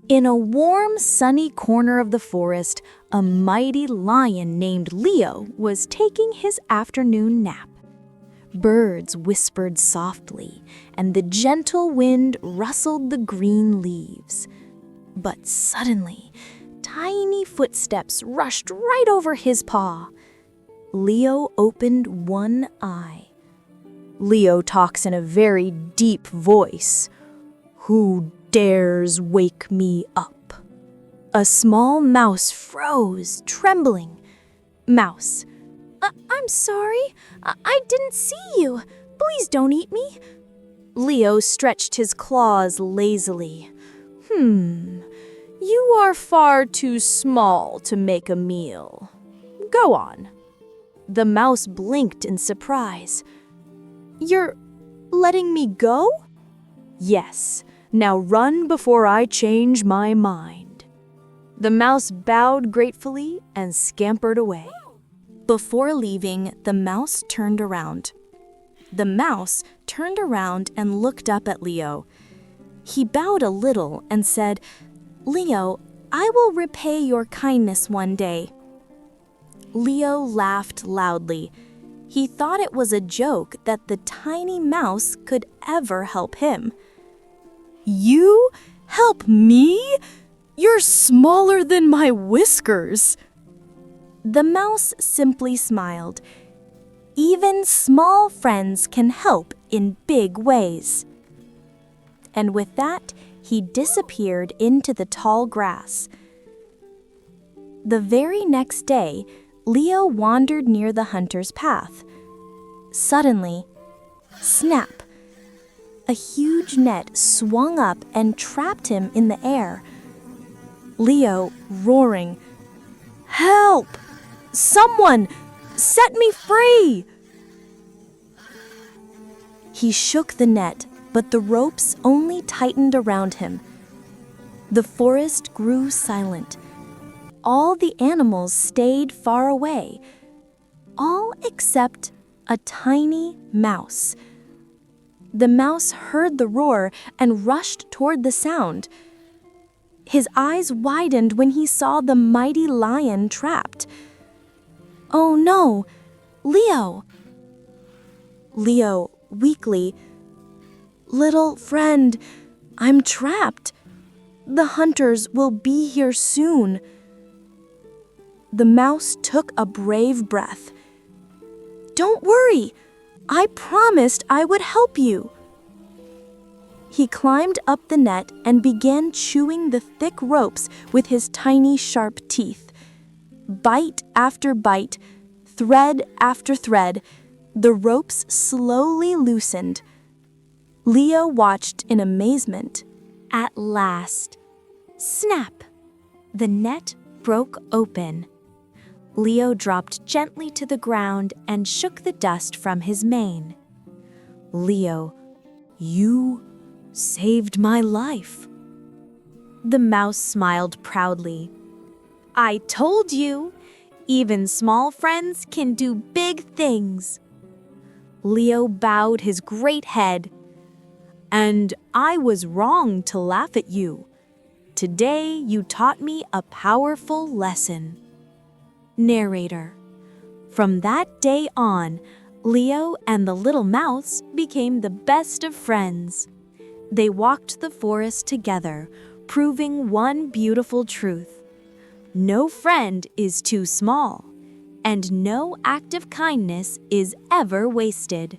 In a warm, sunny corner of the forest, a mighty lion named Leo was taking his afternoon nap. Birds whispered softly, and the gentle wind rustled the green leaves. But suddenly, tiny footsteps rushed right over his paw. Leo opened one eye. Leo talks in a very deep voice. "Who dares wake me up?" A small mouse froze, trembling. Mouse: I'm sorry. I didn't see you. Please don't eat me." Leo stretched his claws lazily. You are far too small to make a meal. Go on." The mouse blinked in surprise. "You're letting me go?" "Yes. Now run before I change my mind." The mouse bowed gratefully and scampered away. Before leaving, the mouse turned around. The mouse turned around and looked up at Leo. He bowed a little and said, "Leo, I will repay your kindness one day." Leo laughed loudly. He thought it was a joke that the tiny mouse could ever help him. "You help me? You're smaller than my whiskers." The mouse simply smiled. Even small friends can help in big ways. And with that, he disappeared into the tall grass. The very next day, Leo wandered near the hunter's path. Suddenly, snap! A huge net swung up and trapped him in the air. Leo, roaring, "Help! Someone! Set me free!" He shook the net, but the ropes only tightened around him. The forest grew silent. All the animals stayed far away, all except a tiny mouse. The mouse heard the roar and rushed toward the sound. His eyes widened when he saw the mighty lion trapped. "Oh no, Leo!" Leo, weakly, "Little friend, I'm trapped. The hunters will be here soon." The mouse took a brave breath. "Don't worry, I promised I would help you." He climbed up the net and began chewing the thick ropes with his tiny sharp teeth. Bite after bite, thread after thread, the ropes slowly loosened. Leo watched in amazement. At last, snap! The net broke open. Leo dropped gently to the ground and shook the dust from his mane. "Leo, you saved my life." The mouse smiled proudly. "I told you, even small friends can do big things." Leo bowed his great head. "And I was wrong to laugh at you. Today you taught me a powerful lesson." Narrator. From that day on, Leo and the little mouse became the best of friends. They walked the forest together, proving one beautiful truth. No friend is too small, and no act of kindness is ever wasted.